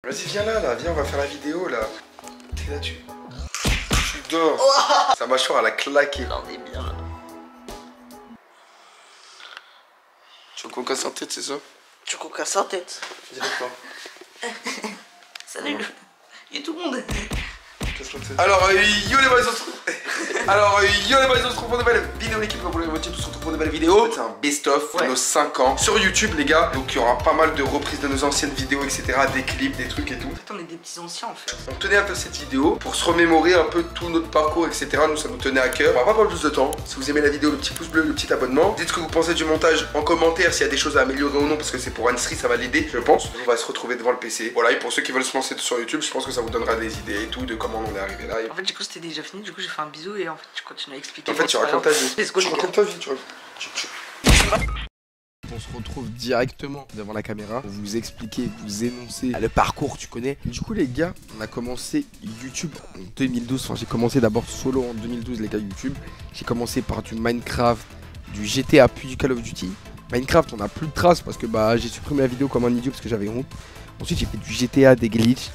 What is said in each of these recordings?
Vas-y, viens là, viens, on va faire la vidéo là. T'es là, tu dors. Sa mâchoire, elle a claqué. J'en ai bien là. Tu veux qu'on casse en tête, c'est ça? Tu veux qu'on casse en tête? Dis-le quoi. Salut, il y a tout le monde. Alors, yo les boys, on se retrouve. Alors, yo les boys, on se retrouve pour une nouvelle vidéo. L'équipe, comme vous l'avez voté, on se retrouve pour une nouvelle vidéo. C'est un best-of de nos 5 ans sur YouTube, les gars. Donc, il y aura pas mal de reprises de nos anciennes vidéos, etc. Des clips, des trucs et tout. En fait, on est des petits anciens en fait. On tenait à faire cette vidéo pour se remémorer un peu tout notre parcours, etc. Nous, ça nous tenait à cœur. On va pas prendre plus de temps. Si vous aimez la vidéo, le petit pouce bleu, le petit abonnement. Dites ce que vous pensez du montage en commentaire, s'il y a des choses à améliorer ou non, parce que c'est pour Anne-Sri, ça va l'aider, je pense. On va se retrouver devant le PC. Voilà, et pour ceux qui veulent se lancer sur YouTube, je pense que ça vous donnera des idées et tout de comment on est arrivé là. En fait, du coup, c'était déjà fini. Du coup, j'ai fait un bisou et en fait, tu continues à expliquer. En fait, tu racontes ta vie. Let's go, Tu racontes ta vie, tu vois. On se retrouve directement devant la caméra pour vous expliquer, vous énoncer le parcours, tu connais. Du coup, les gars, on a commencé YouTube en 2012. Enfin, j'ai commencé d'abord solo en 2012, les gars, YouTube. J'ai commencé par du Minecraft, du GTA puis du Call of Duty. Minecraft, on a plus de traces parce que j'ai supprimé la vidéo comme un idiot parce que j'avais honte. Ensuite, j'ai fait du GTA, des glitches.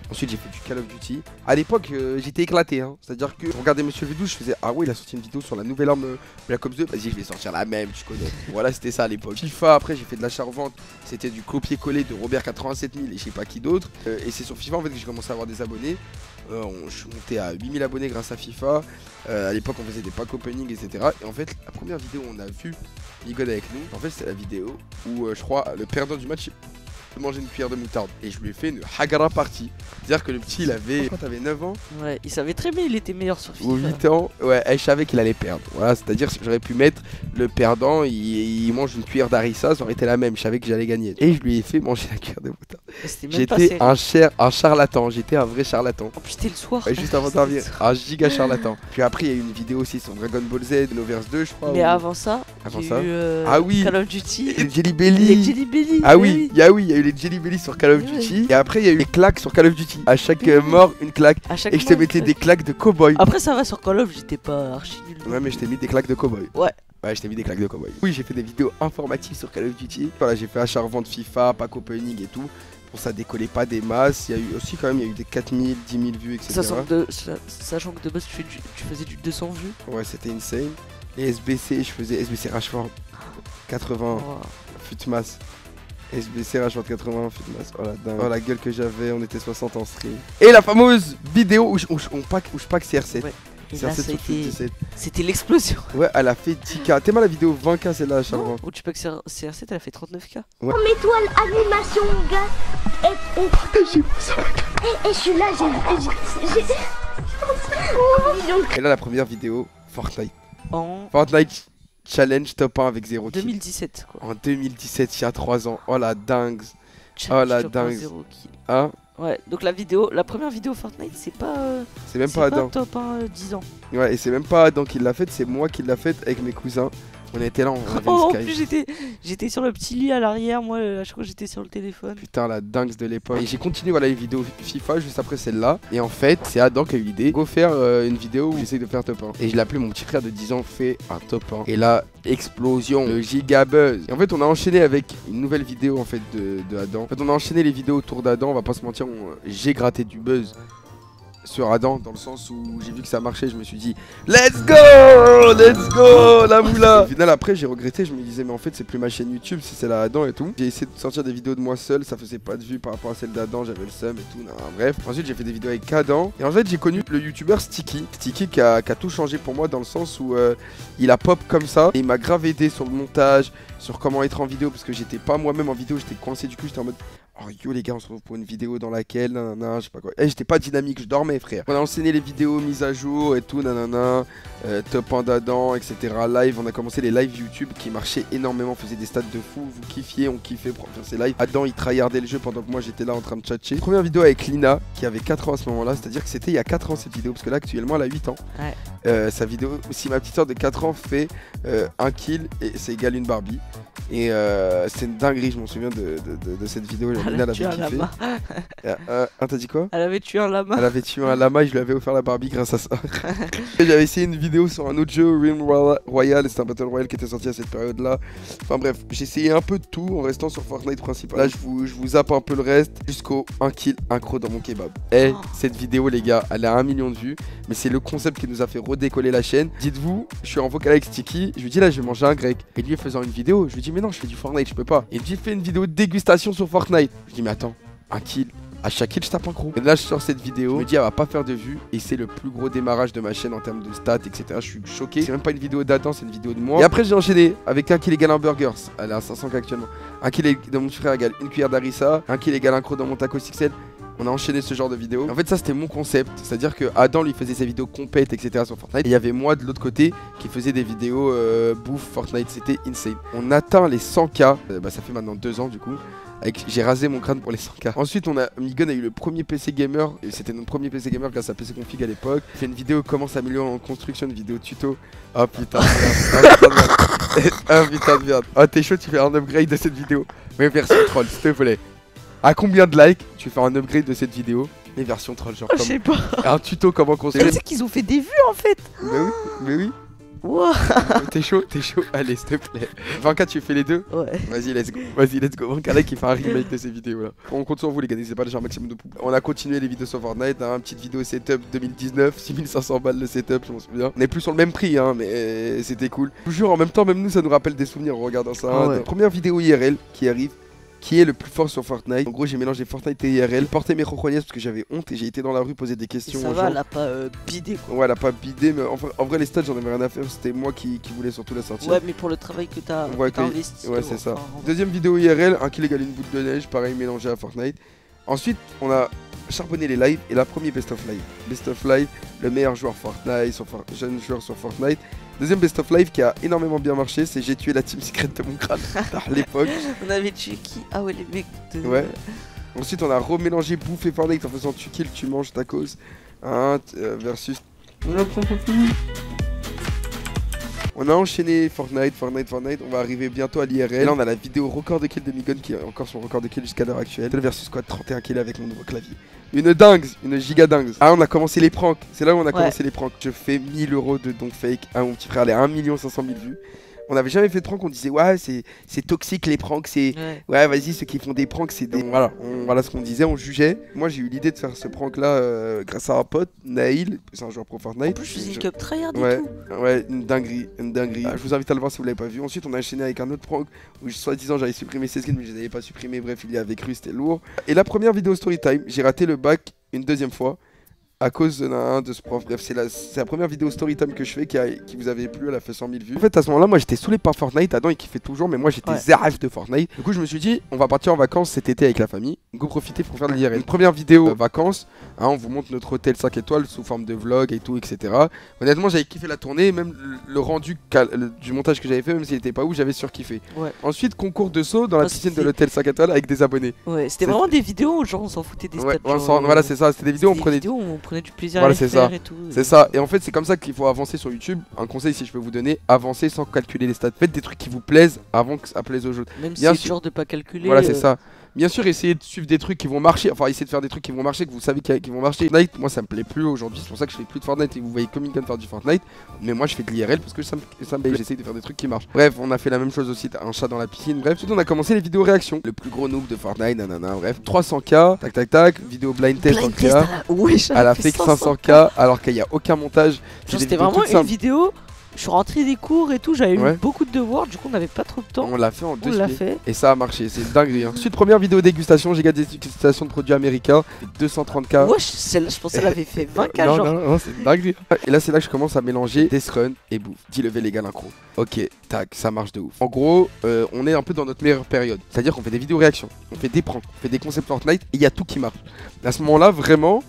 Ensuite j'ai fait du Call of Duty. À l'époque j'étais éclaté hein. C'est-à-dire que je regardais Monsieur V12, je faisais ah ouais il a sorti une vidéo sur la nouvelle arme Black Ops 2. Vas-y je vais sortir la même, tu connais. Voilà c'était ça à l'époque. FIFA après j'ai fait de l'achat-revente. C'était du copier-coller de Robert 87000 et je sais pas qui d'autre. Et c'est sur FIFA en fait que j'ai commencé à avoir des abonnés. Je suis monté à 8000 abonnés grâce à FIFA. À l'époque on faisait des packs opening etc. Et en fait la première vidéo où on a vu Migod avec nous, en fait c'était la vidéo où je crois le perdant du match manger une cuillère de moutarde et je lui ai fait une Hagara party. C'est-à-dire que le petit il avait quand t'avais 9 ans. Ouais, il savait très bien, il était meilleur sur FIFA. Ou 8 ans, ouais, je savais qu'il allait perdre. Voilà, c'est-à-dire que j'aurais pu mettre le perdant, il mange une cuillère d'harissa, ça aurait été la même, je savais que j'allais gagner. Et je lui ai fait manger la cuillère de moutarde. J'étais un charlatan, j'étais un vrai charlatan. En plus c'était le soir. Ouais, juste avant d'arriver, un giga charlatan. Puis après il y a eu une vidéo aussi sur Dragon Ball Z, Noverse 2 je crois. Mais avant ça, ah oui, Call of Duty. Et Jelly Belly. Ah oui, il y a eu les Jelly Belly sur Call of Duty. Et après il y a eu les claques sur Call of Duty. À chaque mort une claque. Et je te mettais des claques de cowboy. Après ça va sur Call of, j'étais pas archi nul. Ouais mais je t'ai mis des claques de cowboy. Ouais, je t'ai mis des claques de cowboy. Oui j'ai fait des vidéos informatives sur Call of Duty. Voilà j'ai fait achat-revente FIFA, pack opening et tout. Pour ça décollait pas des masses. Il y a eu aussi quand même il y a eu des 4000, 10 000 vues etc. Sachant que de base tu faisais du 200 vues. Ouais c'était insane. Les SBC je faisais SBC Rashford 80 Futmas. SBC Rashford 80 Futmas. Oh la dingue. Oh la gueule que j'avais, on était 60 en stream. Et la fameuse vidéo où je pack CR7. Ouais. CR7 c'était l'explosion. Ouais, elle a fait 10K. T'es mal la vidéo 20K celle-là à chaque fois. Où tu pack CR7 elle a fait 39K. Ouais. Oh, mets-toi l'animation gars. Et je suis là, j'ai... Et là la première vidéo, Fortnite. Fortnite Challenge top 1 avec 0 kill. 2017 quoi. En 2017, il y a 3 ans. Oh la dingue. Oh la dingue. Hein? Ouais, donc la première vidéo Fortnite, c'est pas. C'est même pas Adam. Top 1 10 ans. Ouais, et c'est même pas Adam qui l'a faite, c'est moi qui l'a faite avec mes cousins. On était là, on avait en plus j'étais sur le petit lit à l'arrière, moi à chaque fois j'étais sur le téléphone. Putain la dingue de l'époque. Et j'ai continué voilà les vidéos FIFA juste après celle-là. Et en fait c'est Adam qui a eu l'idée de faire une vidéo où j'essaye de faire top 1. Et je l'ai appelé mon petit frère de 10 ans fait un top 1. Et là explosion, le giga buzz. Et en fait on a enchaîné avec une nouvelle vidéo en fait de Adam. En fait on a enchaîné les vidéos autour d'Adam, on va pas se mentir, j'ai gratté du buzz sur Adam dans le sens où j'ai vu que ça marchait, je me suis dit let's go la moula. Au final après j'ai regretté, je me disais mais en fait c'est plus ma chaîne YouTube, c'est celle à Adam et tout. J'ai essayé de sortir des vidéos de moi seul, ça faisait pas de vues par rapport à celle d'Adam, j'avais le seum et tout, bref. Ensuite j'ai fait des vidéos avec Adam et en fait j'ai connu le youtubeur Sticky qui a tout changé pour moi dans le sens où il a pop comme ça et il m'a grave aidé sur le montage, sur comment être en vidéo parce que j'étais pas moi-même en vidéo, j'étais coincé du coup, j'étais en mode oh yo les gars on se retrouve pour une vidéo dans laquelle je sais pas quoi. J'étais pas dynamique, je dormais frère. On a enchaîné les vidéos mises à jour et tout top 1 d'Adam etc. Live, on a commencé les lives YouTube qui marchaient énormément, on faisait des stats de fou, vous kiffiez, on kiffait pour faire ces lives. Adam il tryhardait le jeu pendant que moi j'étais là en train de tchatcher. Première vidéo avec Lina qui avait 4 ans à ce moment là, c'est à dire que c'était il y a 4 ans cette vidéo parce que là actuellement elle a 8 ans. Ouais. sa vidéo. Si ma petite soeur de 4 ans fait 1 kill et c'est égal une Barbie. Et c'est une dinguerie, je m'en souviens de cette vidéo. Elle a tué un kiffé. lama. T'as dit quoi? Elle avait tué un lama. Elle avait tué un lama et je lui avais offert la Barbie grâce à ça. J'avais essayé une vidéo sur un autre jeu, Realm Royale, c'était un Battle Royale qui était sorti à cette période-là. Enfin bref, j'ai essayé un peu de tout en restant sur Fortnite principal. Là, je vous zappe un peu le reste jusqu'au 1 kill, 1 croc dans mon kebab. Et cette vidéo, les gars, elle a 1 million de vues. Mais c'est le concept qui nous a fait redécoller la chaîne. Dites-vous, je suis en vocal avec Sticky. Je lui dis là, je vais manger un grec. Et lui, faisant une vidéo, je lui dis, mais non, je fais du Fortnite, je peux pas. Et il me dit, fais une vidéo de dégustation sur Fortnite. Je dis, mais attends, 1 kill. À chaque kill, je tape un croc. Et là, je sors cette vidéo. Je me dis, elle va pas faire de vues. Et c'est le plus gros démarrage de ma chaîne en termes de stats, etc. Je suis choqué. C'est même pas une vidéo d'Adam, c'est une vidéo de moi. Et après, j'ai enchaîné avec 1 kill égale un burgers. Elle est à 500K actuellement. 1 kill de mon frère égale une cuillère d'harissa. 1 kill égale un croc dans mon taco XL. On a enchaîné ce genre de vidéos. En fait, ça c'était mon concept. C'est-à-dire que Adam lui faisait ses vidéos compètes, etc. sur Fortnite. Et il y avait moi de l'autre côté qui faisait des vidéos bouffe Fortnite. C'était insane. On atteint les 100K. Ça fait maintenant 2 ans du coup. J'ai rasé mon crâne pour les 100K. Ensuite, Migon a eu le premier PC gamer. Et c'était notre premier PC gamer grâce à PC Config à l'époque. Il fait une vidéo comment s'améliorer en construction, une vidéo tuto. Oh putain de merde. Oh putain de merde. Oh t'es chaud, tu fais un upgrade de cette vidéo. Mais version troll, s'il te plaît. À combien de likes tu fais un upgrade de cette vidéo? Les versions troll, genre Je sais pas. un tuto comment construire. Tu sais qu'ils ont fait des vues en fait. Mais oui. Wow. T'es chaud. Allez, s'il te plaît. 20K, tu fais les deux? Ouais. Vas-y, let's go. 20K like qui fait un remake de ces vidéos là. On compte sur vous, les gars. N'hésitez pas à lâcher un maximum de poules. On a continué les vidéos sur Fortnite. Une petite vidéo setup 2019. 6500 balles le setup, je m'en souviens. On est plus sur le même prix, hein, mais c'était cool. Toujours en même temps, même nous, ça nous rappelle des souvenirs en regardant ça. Ah ouais. Première vidéo IRL qui arrive. Qui est le plus fort sur Fortnite. En gros, j'ai mélangé Fortnite et IRL. Porté mes cojones parce que j'avais honte et j'ai été dans la rue poser des questions. Ça va, elle a pas bidé quoi. Ouais, elle a pas bidé, mais en vrai, les stats, j'en avais rien à faire. C'était moi qui voulais surtout la sortir. Ouais, mais pour le travail que t'as investi. Ouais, c'est ça. Deuxième vidéo IRL, 1 kill égale une boule de neige, pareil, mélangé à Fortnite. Ensuite, on a charbonné les lives et la première Best of Live. Best of Live, le meilleur joueur Fortnite, jeune joueur sur Fortnite. Deuxième Best of Live qui a énormément bien marché, c'est j'ai tué la team secrète de mon crâne à l'époque. On avait tué qui? Ah ouais, les mecs de... Ouais. Ensuite, on a remélangé bouffe et Fortnite en faisant tu kills, tu manges tacos. Versus. On a enchaîné Fortnite. On va arriver bientôt à l'IRL. Là, on a la vidéo record de kill de Migon qui est encore son record de kill jusqu'à l'heure actuelle. Versus Squad 31 kills avec mon nouveau clavier. Une dingue, une giga dingue. Ah, on a commencé les pranks. C'est là où on a commencé les pranks. Je fais 1000 € de dons fake à mon petit frère. Les 1 500 000 vues. On n'avait jamais fait de prank, on disait ouais c'est toxique les pranks, c'est ouais vas-y ceux qui font des pranks c'est des... Voilà ce qu'on disait, on jugeait. Moi j'ai eu l'idée de faire ce prank là grâce à un pote, Naïl, c'est un joueur pro Fortnite. En plus je faisais une cup tryhard et tout. Ouais, une dinguerie. Je vous invite à le voir si vous l'avez pas vu. Ensuite on a enchaîné avec un autre prank où soi-disant j'avais supprimé ses skins mais je les avais pas supprimés, bref il y avait cru, c'était lourd. Et la première vidéo story time, j'ai raté le bac une deuxième fois. À cause de ce prof. Bref, c'est la première vidéo storytime que je fais qui vous avait plu, elle a fait 100 000 vues. En fait, à ce moment-là, moi j'étais saoulé par Fortnite. Adam il kiffait toujours, mais moi j'étais zéraf de Fortnite. Du coup, je me suis dit, on va partir en vacances cet été avec la famille. Go profiter pour faire de l'IRL. Une première vidéo vacances, hein, on vous montre notre hôtel 5 étoiles sous forme de vlog et tout, etc. Honnêtement, j'avais kiffé la tournée, même le rendu du montage que j'avais fait, même s'il était pas ouf, j'avais surkiffé. Ouais. Ensuite, concours de saut dans la piscine de l'hôtel 5 étoiles avec des abonnés. Ouais, c'était vraiment des vidéos où genre on s'en foutait des stats. Voilà, c'est ça, c'était des vidéos où on prenait du plaisir à les faire et tout. C'est ça, et en fait c'est comme ça qu'il faut avancer sur YouTube. Un conseil si je peux vous donner, avancez sans calculer les stats. Faites des trucs qui vous plaisent avant que ça plaise aux autres. Même si c'est dur de pas calculer. Voilà, c'est ça. Bien sûr, essayez de suivre des trucs qui vont marcher, enfin essayez de faire des trucs qui vont marcher, que vous savez qui vont marcher. Fortnite, moi ça me plaît plus aujourd'hui, c'est pour ça que je fais plus de Fortnite et vous voyez comme Migon faire du Fortnite. Mais moi je fais de l'IRL parce que ça me plaît, j'essaye de faire des trucs qui marchent. Bref, on a fait la même chose aussi, un chat dans la piscine, bref. Ensuite on a commencé les vidéos réactions. Le plus gros noob de Fortnite, nanana, bref. 300K, tac, vidéo blind test en créa. Elle a fait 500K alors qu'il n'y a aucun montage. C'était vraiment une vidéo. Je suis rentré des cours et tout, j'avais eu beaucoup de devoirs, du coup on n'avait pas trop de temps. On l'a fait en 2 semaines. Et ça a marché, c'est une dinguerie. Hein. Ensuite, première vidéo dégustation, j'ai gagné des dégustations de produits américains, 230K. Ouais, je pensais qu'elle avait fait 20K genre. Non, c'est une dinguerie. Et là, c'est là que je commence à mélanger Death Run et bouffe. 10 level égal incro. Ok, tac, ça marche de ouf. En gros, on est un peu dans notre meilleure période. C'est-à-dire qu'on fait des vidéos réactions, on fait des pranks, on fait des concepts Fortnite et il y a tout qui marche. À ce moment-là, vraiment.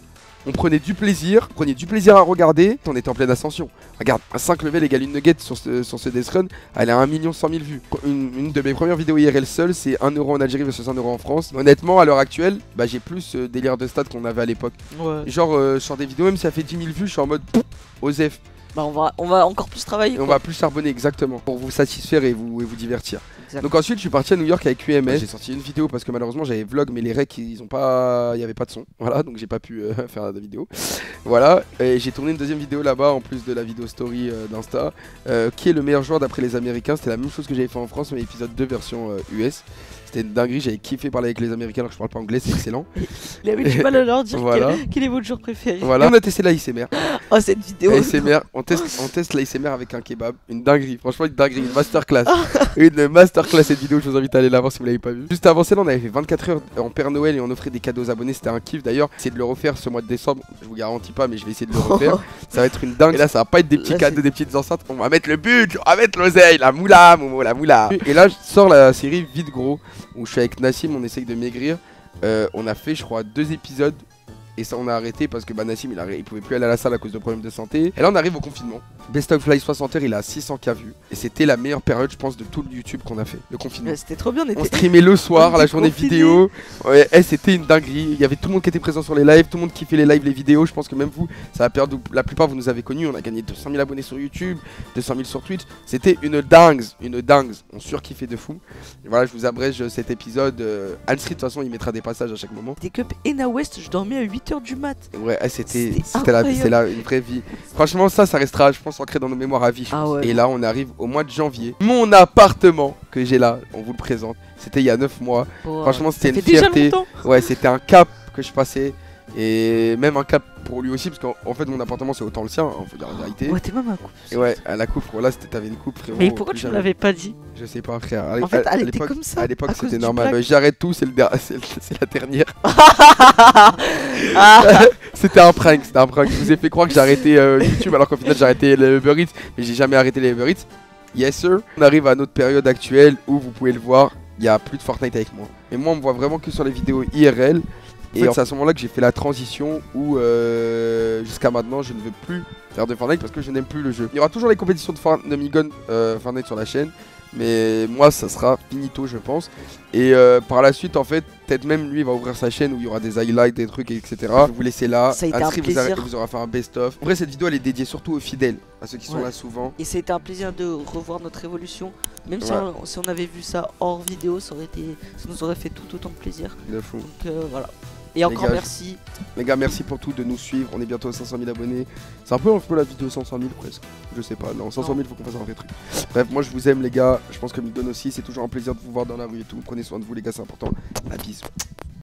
On prenait du plaisir à regarder, on était en pleine ascension. Regarde, un 5 level égale une nugget sur ce Death Run, elle a 1 100 000 vues. Une de mes premières vidéos IRL seule, c'est 1 € en Algérie versus 1 € en France. Honnêtement, à l'heure actuelle, bah, j'ai plus délire de stats qu'on avait à l'époque. Ouais. Genre, sur des vidéos, même si ça fait 10 000 vues, je suis en mode OZEF. Bah on va encore plus travailler. On va plus charbonner exactement pour vous satisfaire et vous divertir. Exact. Donc ensuite je suis parti à New York avec UMS. J'ai sorti une vidéo parce que malheureusement j'avais vlog mais les recs ils ont pas, il y avait pas de son. Voilà donc j'ai pas pu faire de vidéo. Voilà et j'ai tourné une deuxième vidéo là-bas en plus de la vidéo story d'Insta. Qui est le meilleur joueur d'après les Américains? C'était la même chose que j'avais fait en France mais épisode 2 version US. C'était une dinguerie, j'avais kiffé parler avec les Américains alors que je parle pas anglais, c'est excellent. Il avait du mal à leur dire voilà. quel est votre jour préféré. Voilà, on a testé l'ASMR. Oh cette vidéo. ASMR, on teste l'ASMR avec un kebab, une dinguerie, franchement une dinguerie, une masterclass. Une masterclass cette vidéo, je vous invite à aller la voir si vous l'avez pas vue. Juste avant celle-là, on avait fait 24 heures en Père Noël et on offrait des cadeaux aux abonnés, c'était un kiff d'ailleurs. Essayez de le refaire ce mois de décembre, je vous garantis pas mais je vais essayer de le refaire. Ça va être une dingue. Et là ça va pas être des petits cadeaux, des petites enceintes, on va mettre le but, on va mettre l'oseille, la moula, Momo, la moula. Et là je sors la série Vite Gros où je suis avec Nassim, on essaye de maigrir. On a fait je crois 2 épisodes et ça on a arrêté parce que Nassim il pouvait plus aller à la salle à cause de problèmes de santé. Et là on arrive au confinement. Best of Live 60 heures il a 600K vues. Et c'était la meilleure période je pense de tout le YouTube qu'on a fait, le confinement. C'était trop bien, on streamait le soir, la journée vidéo. Ouais, c'était une dinguerie. Il y avait tout le monde qui était présent sur les lives, tout le monde kiffait les lives, les vidéos. Je pense que même vous, ça a perdu. La plupart vous nous avez connus, on a gagné 200 000 abonnés sur YouTube, 200 000 sur Twitch. C'était une dingue, on surkiffait de fou. Et voilà, je vous abrège cet épisode. Anne-Street de toute façon il mettra des passages à chaque moment. Des cups Ena West, je dormais à 8h du mat. Ouais, c'était une vraie vie. Franchement ça restera je pense ancré dans nos mémoires à vie. Ouais. Et là on arrive au mois de janvier. Mon appartement que j'ai là, on vous le présente. C'était il y a 9 mois. Wow. Franchement c'était une déjà fierté. longtemps. Ouais, c'était un cap que je passais. Et même un cap pour lui aussi parce qu'en fait mon appartement c'est autant le sien, hein, faut dire la vérité. Ouais, t'es même un couple. Et ouais, à la coupe, là t'avais une coupe frérot. Mais pourquoi tu me l'avais pas dit? Je sais pas frère. En fait elle était comme ça. À l'époque c'était normal. J'arrête tout, c'est la dernière. C'était un prank, Je vous ai fait croire que j'arrêtais YouTube alors qu'au final j'ai arrêté les Uber Eats. Mais j'ai jamais arrêté les Uber Eats. Yes sir. On arrive à notre période actuelle où vous pouvez le voir, il y a plus de Fortnite avec moi. Et moi on me voit vraiment que sur les vidéos IRL. Et c'est à ce moment-là que j'ai fait la transition où jusqu'à maintenant je ne veux plus faire de Fortnite parce que je n'aime plus le jeu. Il y aura toujours les compétitions de Migun Fortnite sur la chaîne. Mais moi ça sera finito je pense. Et par la suite en fait peut-être même lui il va ouvrir sa chaîne où il y aura des highlights, des trucs etc. Je vais vous laisser là. Ça a été un plaisir. Vous aura fait un best-of. En vrai cette vidéo elle est dédiée surtout aux fidèles, à ceux qui sont là souvent. Et ça a été un plaisir de revoir notre évolution. Même si on avait vu ça hors vidéo, ça nous aurait fait tout autant de plaisir. De fou. Donc voilà. Et encore merci. Les gars, merci pour tout, de nous suivre. On est bientôt à 500 000 abonnés. C'est un peu la vidéo 500 000 presque. Je sais pas, non, 500 000, faut qu'on fasse un vrai truc. Bref, moi je vous aime, les gars. Je pense que Migun aussi. C'est toujours un plaisir de vous voir dans la rue et tout. Prenez soin de vous, les gars, c'est important. La bise.